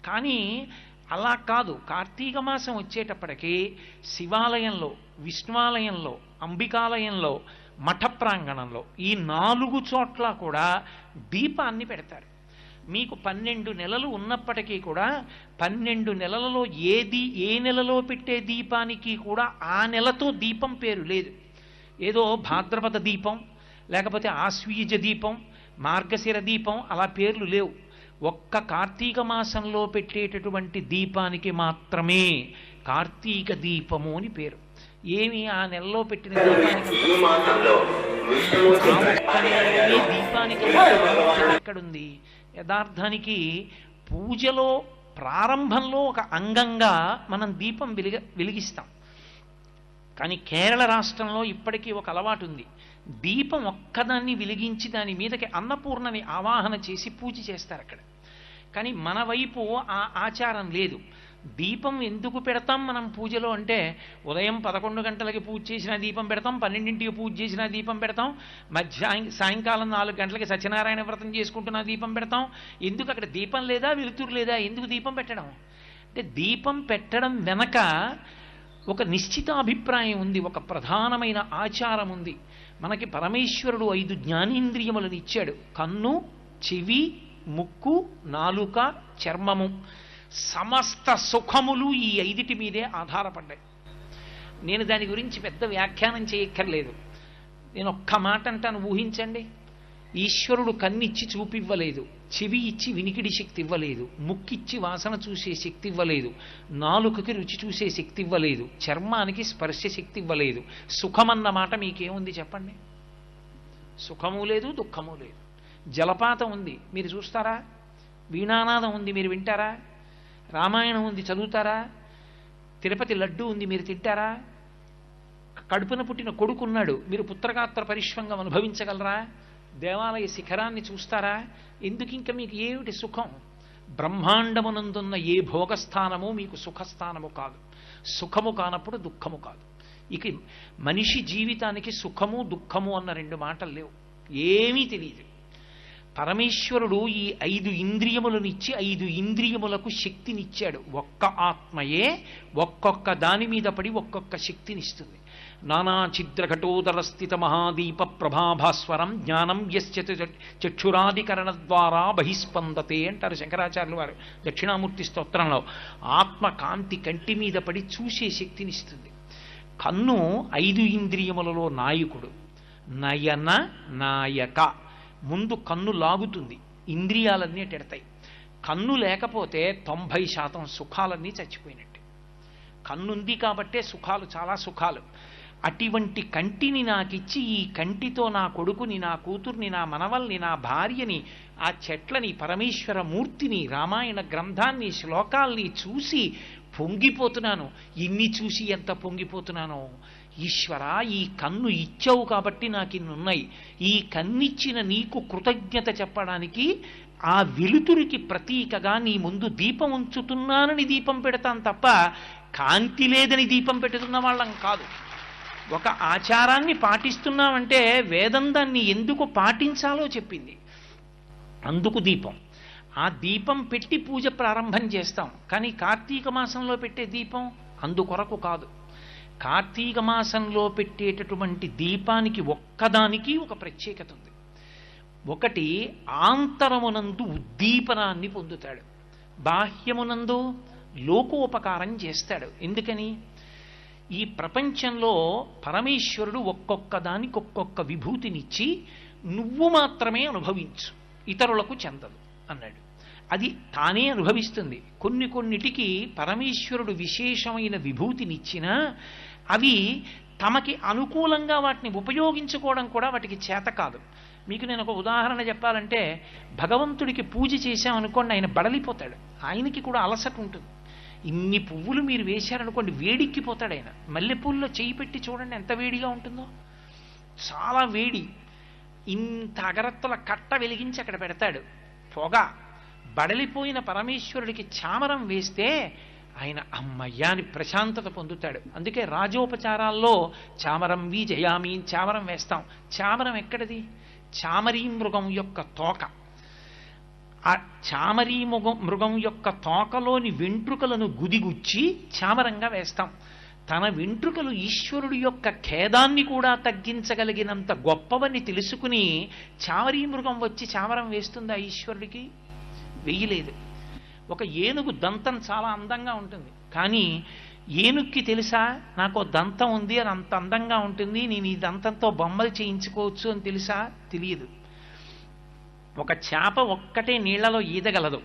కానీ అలా కాదు. కార్తీక మాసం వచ్చేటప్పటికీ శివాలయంలో, విష్ణువాలయంలో, అంబికాలయంలో, మఠ ప్రాంగణంలో ఈ 4 చోట్ల కూడా దీపాన్ని పెడతారు. మీకు 12 నెలలు ఉన్నప్పటికీ కూడా 12 నెలలలో ఏ నెలలో పెట్టే దీపానికి కూడా ఆ నెలతో దీపం పేరు లేదు. ఏదో భాద్రపద దీపం, లేకపోతే ఆశ్వీజ దీపం, మార్గశిర దీపం అలా పేర్లు లేవు. ఒక్క కార్తీక మాసంలో పెట్టేటటువంటి దీపానికి మాత్రమే కార్తీక దీపము అని పేరు. ఏమి ఆ నెలలో పెట్టిన దీపానికి ఎక్కడుంది? యథార్థానికి పూజలో ప్రారంభంలో ఒక అంగంగా మనం దీపం వెలిగిస్తాం. కానీ కేరళ రాష్ట్రంలో ఇప్పటికీ ఒక అలవాటు ఉంది. దీపం ఒక్కదాన్ని వెలిగించి దాని మీదకి అన్నపూర్ణని ఆవాహన చేసి పూజ చేస్తారు అక్కడ. కానీ మన వైపు ఆ ఆచారం లేదు. దీపం ఎందుకు పెడతాం మనం పూజలో అంటే, ఉదయం 11 గంటలకి పూజ చేసిన దీపం పెడతాం, 12ంటికి పూజ చేసిన దీపం పెడతాం, సాయంకాలం 4 గంటలకి సత్యనారాయణ వ్రతం చేసుకుంటున్న దీపం పెడతాం. ఎందుకు అక్కడ దీపం లేదా, వెలుతురు లేదా? ఎందుకు దీపం పెట్టడం అంటే, దీపం పెట్టడం వెనక ఒక నిశ్చిత అభిప్రాయం ఉంది, ఒక ప్రధానమైన ఆచారం ఉంది. మనకి పరమేశ్వరుడు 5 జ్ఞానేంద్రియములను ఇచ్చాడు. కన్ను, చెవి, ముక్కు, నాలుక, చర్మము. సమస్త సుఖములు ఈ 5 మీదే ఆధారపడ్డాయి. నేను దాని గురించి పెద్ద వ్యాఖ్యానం చేయక్కర్లేదు. నేను ఒక్క మాట అంటాను, ఊహించండి. ఈశ్వరుడు కన్నిచ్చి చూపివ్వలేదు, చెవి ఇచ్చి వినికిడి శక్తి ఇవ్వలేదు, ముక్కిచ్చి వాసన చూసే శక్తి ఇవ్వలేదు, నాలుకకి రుచి చూసే శక్తి ఇవ్వలేదు, చర్మానికి స్పర్శ శక్తి ఇవ్వలేదు. సుఖమన్న మాట మీకేముంది చెప్పండి? సుఖము లేదు, దుఃఖము లేదు. జలపాతం ఉంది, మీరు చూస్తారా? వీణానాదం ఉంది, మీరు వింటారా? రామాయణం ఉంది, చదువుతారా? తిరుపతి లడ్డు ఉంది, మీరు తింటారా? కడుపున పుట్టిన కొడుకున్నాడు, మీరు పుత్రగాత్ర పరిష్వంగం అనుభవించగలరా? దేవాలయ శిఖరాన్ని చూస్తారా? ఎందుకు ఇంకా మీకు ఏమిటి సుఖం? బ్రహ్మాండమునందున్న ఏ భోగస్థానము మీకు సుఖస్థానము కాదు. సుఖము కానప్పుడు దుఃఖము కాదు. ఇక మనిషి జీవితానికి సుఖము దుఃఖము అన్న 2 మాటలు లేవు. ఏమీ తెలియదు. పరమేశ్వరుడు ఈ 5 ఇంద్రియములను ఇచ్చి 5 ఇంద్రియములకు శక్తినిచ్చాడు. ఒక్క ఆత్మయే ఒక్కొక్క దాని మీద పడి ఒక్కొక్క శక్తినిస్తుంది. నానా ఛిద్రఘటోదర స్థిత మహాదీప ప్రభాభాస్వరం జ్ఞానం యస్య చక్షురాదికరణ ద్వారా బహిస్పందతే అంటారు శంకరాచార్యులు వారు దక్షిణామూర్తి స్తోత్రంలో. ఆత్మ కాంతి కంటి మీద పడి చూసే శక్తినిస్తుంది. కన్ను 5 ఇంద్రియములలో నాయకుడు. నయన నాయక. ముందు కన్ను లాగుతుంది, ఇంద్రియాలన్నీ టెడతాయి. కన్ను లేకపోతే 90% సుఖాలన్నీ చచ్చిపోయినట్టు. కన్నుంది కాబట్టే సుఖాలు, చాలా సుఖాలు. అటువంటి కంటిని నాకిచ్చి ఈ కంటితో నా కొడుకుని, నా కూతుర్ని, నా మనవల్ని, నా భార్యని, ఆ చెట్లని, పరమేశ్వర మూర్తిని, రామాయణ గ్రంథాన్ని, శ్లోకాల్ని చూసి పొంగిపోతున్నాను. ఇన్ని చూసి ఎంత పొంగిపోతున్నానో. ఈశ్వర, ఈ కన్ను ఇచ్చావు కాబట్టి నాకు ఇన్నున్నాయి. ఈ కన్నిచ్చిన నీకు కృతజ్ఞత చెప్పడానికి ఆ వెలుతురికి ప్రతీకగా నీ ముందు దీపం ఉంచుతున్నానని దీపం పెడతాను తప్ప కాంతి లేదని దీపం పెట్టుతున్న వాళ్ళం కాదు. ఒక ఆచారాన్ని పాటిస్తున్నామంటే వేదం దాన్ని ఎందుకు పాటించాలో చెప్పింది. అందుకు దీపం. ఆ దీపం పెట్టి పూజ ప్రారంభం చేస్తాం. కానీ కార్తీక మాసంలో పెట్టే దీపం అందుకొరకు కాదు. కార్తీక మాసంలో పెట్టేటటువంటి దీపానికి ఒక్కదానికి ఒక ప్రత్యేకత ఉంది. ఒకటి, ఆంతరమునందు ఉద్దీపనాన్ని పొందుతాడు, బాహ్యమునందు లోకోపకారం చేస్తాడు. ఎందుకని? ఈ ప్రపంచంలో పరమేశ్వరుడు ఒక్కొక్క దానికి ఒక్కొక్క విభూతినిచ్చి నువ్వు మాత్రమే అనుభవించు, ఇతరులకు చెందదు అన్నాడు. అది తానే అనుభవిస్తుంది. కొన్నిటికి పరమేశ్వరుడు విశేషమైన విభూతినిచ్చినా అవి తమకి అనుకూలంగా వాటిని ఉపయోగించుకోవడం కూడా వాటికి చేత కాదు. మీకు నేను ఒక ఉదాహరణ చెప్పాలంటే, భగవంతుడికి పూజ చేశామనుకోండి, ఆయన బడలిపోతాడు. ఆయనకి కూడా అలసట ఉంటుంది. ఇన్ని పువ్వులు మీరు వేశారనుకోండి, వేడిక్కిపోతాడు ఆయన. మల్లెపూల్లో చేయి పెట్టి చూడండి ఎంత వేడిగా ఉంటుందో, చాలా వేడి. ఇంత అగరత్తుల కట్ట వెలిగించి అక్కడ పెడతాడు, పొగ. బడలిపోయిన పరమేశ్వరుడికి చామరం వేస్తే ఆయన అమ్మయ్యా అని ప్రశాంతత పొందుతాడు. అందుకే రాజోపచారాల్లో చామరం జయామి చామరం వేస్తాం. చామరం ఎక్కడిది? చామరీ మృగం యొక్క తోక. ఆ చామరీ మృగం యొక్క తోకలోని వెంట్రుకలను గుదిగుచ్చి చామరంగా వేస్తాం. తన వెంట్రుకలు ఈశ్వరుడి యొక్క ఖేదాన్ని కూడా తగ్గించగలిగినంత గొప్పవని తెలుసుకుని చామరీ మృగం వచ్చి చామరం వేస్తుందా ఈశ్వరుడికి? వెయ్యలేదు. ఒక ఏనుగు దంతం చాలా అందంగా ఉంటుంది, కానీ ఏనుక్కి తెలుసా నాకు దంతం ఉంది, అది అంత అందంగా ఉంటుంది, నేను ఈ దంతంతో బొమ్మలు చేయించుకోవచ్చు అని తెలుసా? తెలియదు. ఒక చేప ఒక్కటే నీళ్లలో ఈదగలదు,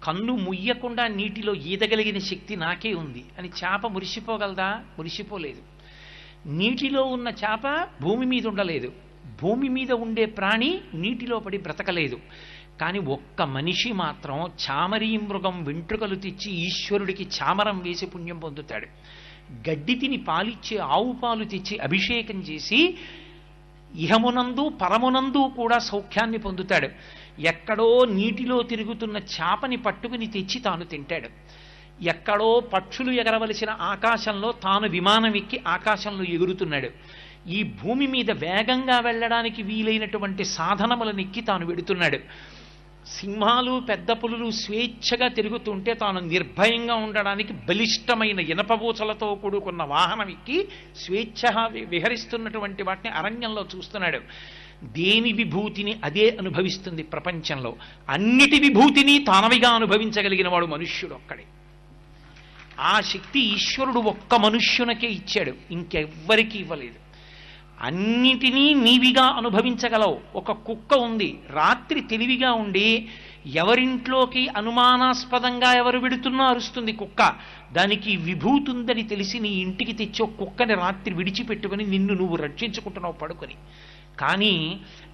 కన్ను ముయ్యకుండా నీటిలో ఈదగలిగిన శక్తి నాకే ఉంది అని చేప మురిసిపోగలదా? మురిసిపోలేదు. నీటిలో ఉన్న చేప భూమి మీద ఉండలేదు, భూమి మీద ఉండే ప్రాణి నీటిలో పడి బ్రతకలేదు. కానీ ఒక్క మనిషి మాత్రం చామరీ మృగం వెంట్రుకలు తెచ్చి ఈశ్వరుడికి చామరం వేసి పుణ్యం పొందుతాడు. గడ్డి తిని పాలిచ్చే ఆవు పాలు తెచ్చి అభిషేకం చేసి ఇహమునందు పరమునందు కూడా సౌఖ్యాన్ని పొందుతాడు. ఎక్కడో నీటిలో తిరుగుతున్న చేపని పట్టుకుని తెచ్చి తాను తింటాడు. ఎక్కడో పక్షులు ఎగరవలసిన ఆకాశంలో తాను విమానం ఎక్కి ఆకాశంలో ఎగురుతున్నాడు. ఈ భూమి మీద వేగంగా వెళ్ళడానికి వీలైనటువంటి సాధనములను ఎక్కి తాను వెడుతున్నాడు. సింహాలు పెద్ద పులులు స్వేచ్ఛగా తిరుగుతుంటే తాను నిర్భయంగా ఉండడానికి బలిష్టమైన ఇనపబూచలతో కూడుకున్న వాహనం ఎక్కి స్వేచ్ఛగా విహరిస్తున్నటువంటి వాటిని అరణ్యంలో చూస్తున్నాడు. దేని విభూతిని అదే అనుభవిస్తుంది ప్రపంచంలో. అన్నిటి విభూతిని తానవిగా అనుభవించగలిగిన వాడు మనుష్యుడు ఒక్కడే. ఆ శక్తి ఈశ్వరుడు ఒక్క మనుష్యునికే ఇచ్చాడు, ఇంకెవ్వరికీ ఇవ్వలేదు. అన్నిటినీ నీవిగా అనుభవించగలవు. ఒక కుక్క ఉంది, రాత్రి తెలివిగా ఉండి ఎవరింట్లోకి అనుమానాస్పదంగా ఎవరు విడుతున్నా అరుస్తుంది కుక్క. దానికి విభూతి ఉందని తెలిసి నీ ఇంటికి తెచ్చే కుక్కని రాత్రి విడిచిపెట్టుకుని నిన్ను నువ్వు రక్షించుకుంటున్నావు పడుకొని. కానీ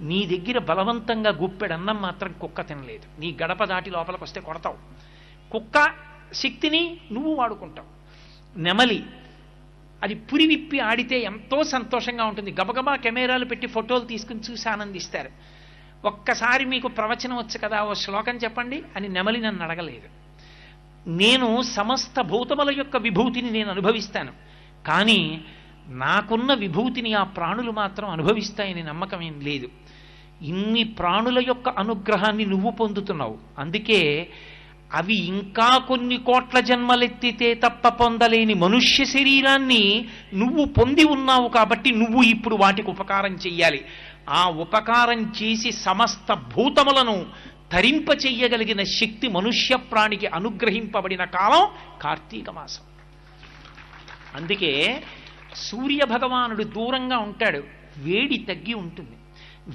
నీ దగ్గర బలవంతంగా గుప్పెడన్నం మాత్రం కుక్క తినలేదు. నీ గడప దాటి లోపలికి వస్తే కొడతావు. కుక్క శక్తిని నువ్వు వాడుకుంటావు. నెమలి అది పురి విప్పి ఆడితే ఎంతో సంతోషంగా ఉంటుంది. గబగబా కెమెరాలు పెట్టి ఫోటోలు తీసుకుని చూసి ఆనందిస్తారు. ఒక్కసారి మీకు ప్రవచనం వచ్చు కదా, ఓ శ్లోకం చెప్పండి అని నెమలి నన్ను అడగలేదు. నేను సమస్త భూతముల యొక్క విభూతిని నేను అనుభవిస్తాను, కానీ నాకున్న విభూతిని ఆ ప్రాణులు మాత్రం అనుభవిస్తాయని నమ్మకం ఏం లేదు. ఇన్ని ప్రాణుల యొక్క అనుగ్రహాన్ని నువ్వు పొందుతున్నావు, అందుకే అవి ఇంకా కొన్ని కోట్ల జన్మలెత్తితే తప్ప పొందలేని మనుష్య శరీరాన్ని నువ్వు పొంది ఉన్నావు. కాబట్టి నువ్వు ఇప్పుడు వాటికి ఉపకారం చెయ్యాలి. ఆ ఉపకారం చేసి సమస్త భూతములను తరింప చెయ్యగలిగిన శక్తి మనుష్య ప్రాణికి అనుగ్రహింపబడిన కాలం కార్తీక మాసం. అందుకే సూర్య భగవానుడు దూరంగా ఉంటాడు, వేడి తగ్గి ఉంటుంది.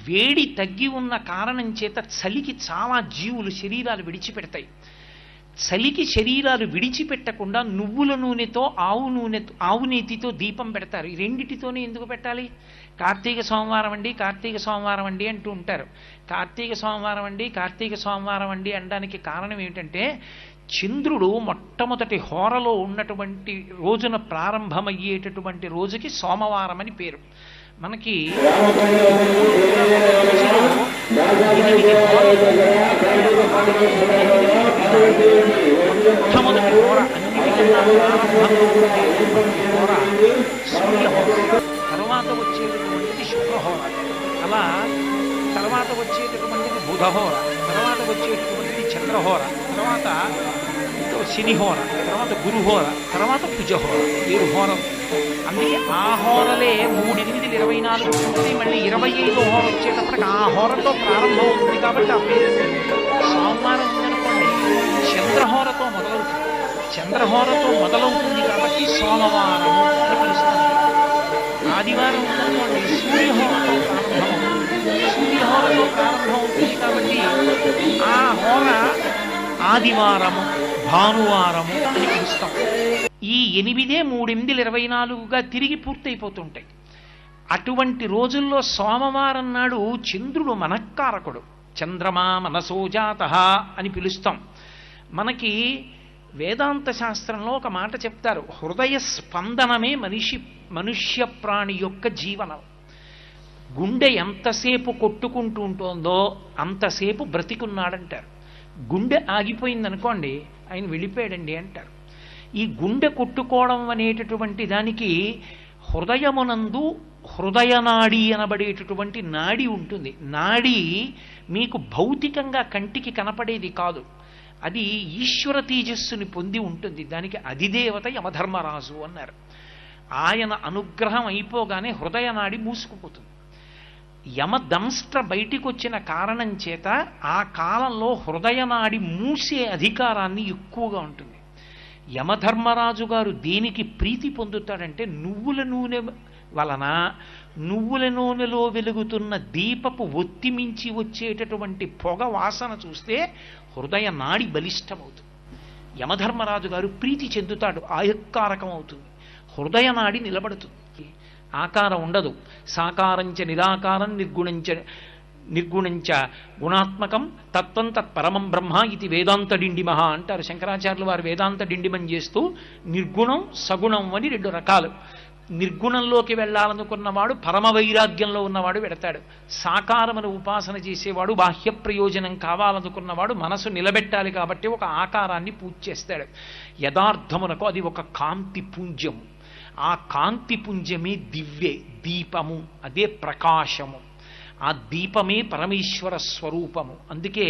వేడి తగ్గి ఉన్న కారణం చేత చలికి చాలా జీవులు శరీరాలు విడిచిపెడతాయి. చలికి శరీరాలు విడిచిపెట్టకుండా నువ్వుల నూనెతో ఆవు నేతితో దీపం పెడతారు. ఈ రెండిటితోనే ఎందుకు పెట్టాలి? కార్తీక సోమవారం అండి, కార్తీక సోమవారం అండి అంటూ ఉంటారు. కార్తీక సోమవారం అండి, కార్తీక సోమవారం అండి అనడానికి కారణం ఏమిటంటే చంద్రుడు మొట్టమొదటి హోరలో ఉన్నటువంటి రోజున ప్రారంభమయ్యేటటువంటి రోజుకి సోమవారం అని పేరు. మనకి మొట్టమొదటి హోర అన్నిటికన్నా హోర సూర్యహోర, తర్వాత వచ్చేటటువంటిది శుక్రహోర, అలా తర్వాత వచ్చేటటువంటిది బుధహోర, తర్వాత వచ్చేటటువంటిది చంద్రహోర, తర్వాత శనిహోర, తర్వాత గురుహోర, తర్వాత కుజహోర. 7 హోరలు. అందుకే ఆ హోరలే 3, 8, 24 ఉంటుంది. మళ్ళీ 25వ హోర వచ్చేటప్పటికి ఆ హోరతో ప్రారంభం అవుతుంది. కాబట్టి ఆ పేరు. సోమవారం ఉందనుకోండి, చంద్రహోరతో మొదలవుతుంది. చంద్రహోరతో మొదలవుతుంది కాబట్టి సోమవారము అని పిలుస్తుంది. ఆదివారం ఉందనుకోండి, సూర్యహోరతో ప్రారంభమవుతుంది. సూర్యహోరతో ప్రారంభం అవుతుంది కాబట్టి ఆ హోర ఆదివారము, భానువారము అని పిలుస్తాం. ఈ 8, 3, 8, 24గా తిరిగి పూర్తయిపోతుంటాయి. అటువంటి రోజుల్లో సోమవారం నాడు చంద్రుడు మనఃకారకుడు, చంద్రమా మనసోజాతః అని పిలుస్తాం. మనకి వేదాంత శాస్త్రంలో ఒక మాట చెప్తారు, హృదయ స్పందనమే మనుష్య ప్రాణి యొక్క జీవనం. గుండె ఎంతసేపు కొట్టుకుంటూ ఉంటుందో అంతసేపు బ్రతికున్నాడంటారు. గుండె ఆగిపోయిందనుకోండి, ఆయన వెళ్ళిపోయాడండి అంటారు. ఈ గుండె కొట్టుకోవడం అనేటటువంటి దానికి హృదయమునందు హృదయనాడి అనబడేటటువంటి నాడి ఉంటుంది. నాడి మీకు భౌతికంగా కంటికి కనపడేది కాదు, అది ఈశ్వర తేజస్సుని పొంది ఉంటుంది. దానికి అధిదేవత యమధర్మరాజు అన్నారు. ఆయన అనుగ్రహం అయిపోగానే హృదయనాడి మూసుకుపోతుంది. యమదంష్ట్ర బయటికి వచ్చిన కారణం చేత ఆ కాలంలో హృదయనాడి మూసే అధికారాన్ని ఎక్కువగా ఉంటుంది. యమధర్మరాజు గారు దేనికి ప్రీతి పొందుతాడంటే నువ్వుల నూనె వలన, నువ్వుల నూనెలో వెలుగుతున్న దీపపు ఒత్తి మించి వచ్చేటటువంటి పొగ వాసన చూస్తే హృదయ నాడి బలిష్టమవుతుంది. యమధర్మరాజు గారు ప్రీతి చెందుతాడు, ఆయక్కారకం అవుతుంది, హృదయ నాడి నిలబడుతుంది. ఆకారం ఉండదు. సాకారంచ నిరాకారం నిర్గుణంచ గుణాత్మకం తత్వం తత్పరమం బ్రహ్మ ఇది వేదాంత డిండిమహ అంటారు శంకరాచార్యులు వారు. వేదాంత డిండిమం చేస్తూ నిర్గుణం సగుణం అని రెండు రకాలు. నిర్గుణంలోకి వెళ్ళాలనుకున్నవాడు పరమ వైరాగ్యంలో ఉన్నవాడు వెడతాడు. సాకారమును ఉపాసన చేసేవాడు బాహ్య ప్రయోజనం కావాలనుకున్నవాడు మనసు నిలబెట్టాలి కాబట్టి ఒక ఆకారాన్ని పూజ చేస్తాడు. యథార్థమునకు అది ఒక కాంతి పుంజము. ఆ కాంతి పుంజమే దివ్యే దీపము, అదే ప్రకాశము. ఆ దీపమే పరమేశ్వర స్వరూపము. అందుకే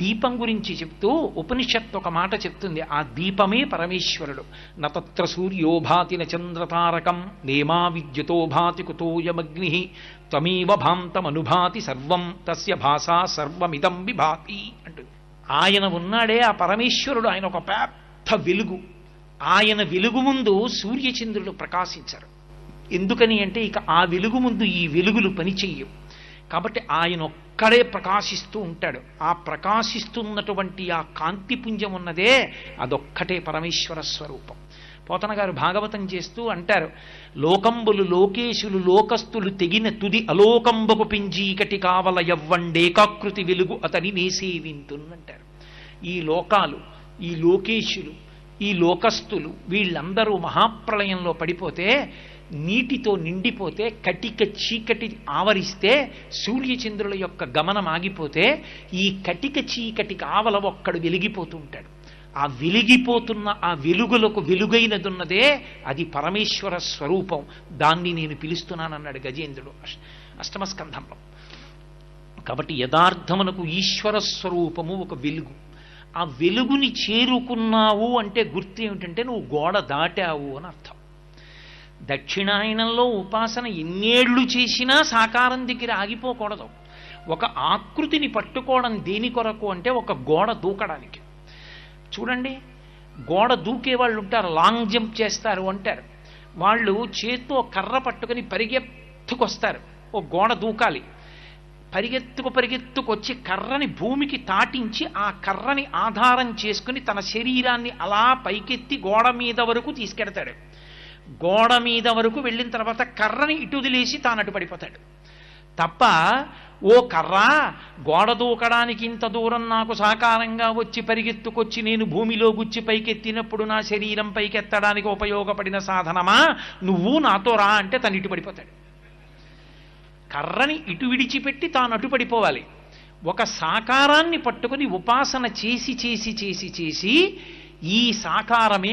దీపం గురించి చెప్తూ ఉపనిషత్తు ఒక మాట చెప్తుంది, ఆ దీపమే పరమేశ్వరుడు. నతత్ర సూర్యోభాతి నచంద్రతారకం నేమా విద్యుతో భాతి కుతోయమగ్ని త్వమేవ భాంతమనుభాతి సర్వం తస్య భాషా సర్వమిదం విభాతి అంటుంది. ఆయన ఉన్నాడే ఆ పరమేశ్వరుడు, ఆయన ఒక పెద్ద వెలుగు. ఆయన వెలుగు ముందు సూర్యచంద్రులు ప్రకాశించరు. ఎందుకని అంటే ఇక ఆ వెలుగు ముందు ఈ వెలుగులు పనిచెయ్యవు. కాబట్టి ఆయన ఒక్కడే ప్రకాశిస్తూ ఉంటాడు. ఆ ప్రకాశిస్తున్నటువంటి ఆ కాంతిపుంజం ఉన్నదే అదొక్కటే పరమేశ్వర స్వరూపం. పోతన గారు భాగవతం చేస్తూ అంటారు, లోకంబులు లోకేశులు లోకస్తులు తెగిన తుది అలోకంబకు పింజీకటి కావల యవ్వండేకాకృతి వెలుగు అతని నేసేవింతున్నంటారు. ఈ లోకాలు, ఈ లోకేశులు, ఈ లోకస్తులు వీళ్ళందరూ మహాప్రళయంలో పడిపోతే, నీటితో నిండిపోతే, కటిక చీకటి ఆవరిస్తే, సూర్యచంద్రుల యొక్క గమనం ఆగిపోతే ఈ కటిక చీకటి ఆవల ఒక్కడు వెలిగిపోతూ ఉంటాడు. ఆ వెలిగిపోతున్న ఆ వెలుగులకు వెలుగైనదున్నదే అది పరమేశ్వర స్వరూపం. దాన్ని నేను పిలుస్తున్నానన్నాడు గజేంద్రుడు అష్టమ స్కంధంలో. కాబట్టి యథార్థమునకు ఈశ్వర స్వరూపము ఒక వెలుగు. ఆ వెలుగుని చేరుకున్నావు అంటే గుర్తు ఏమిటంటే నువ్వు గోడ దాటావు అని అర్థం. దక్షిణాయనంలో ఉపాసన ఎన్నేళ్లు చేసినా సాకారం దగ్గర ఆగిపోకూడదు. ఒక ఆకృతిని పట్టుకోవడం దేని కొరకు అంటే ఒక గోడ దూకడానికి. చూడండి, గోడ దూకే వాళ్ళు ఉంటారు, లాంగ్ జంప్ చేస్తారు అంటారు. వాళ్ళు చేత్తో కర్ర పట్టుకుని పరిగెత్తుకొస్తారు, ఓ గోడ దూకాలి. పరిగెత్తుకొచ్చి కర్రని భూమికి తాటించి ఆ కర్రని ఆధారం చేసుకుని తన శరీరాన్ని అలా పైకెత్తి గోడ మీద వరకు తీసుకెడతాడు. గోడ మీద వరకు వెళ్ళిన తర్వాత కర్రని ఇటుదిలేసి తాను అటు పడిపోతాడు తప్ప, ఓ కర్రా గోడ దూకడానికి ఇంత దూరం నాకు సాకారంగా వచ్చి పరిగెత్తుకొచ్చి నేను భూమిలో గుచ్చి పైకెత్తినప్పుడు నా శరీరం పైకెత్తడానికి ఉపయోగపడిన సాధనమా, నువ్వు నాతో రా అంటే తను ఇటు పడిపోతాడు. కర్రని ఇటు విడిచిపెట్టి తాను అటు పడిపోవాలి. ఒక సాకారాన్ని పట్టుకుని ఉపాసన చేసి చేసి చేసి చేసి ఈ సాకారమే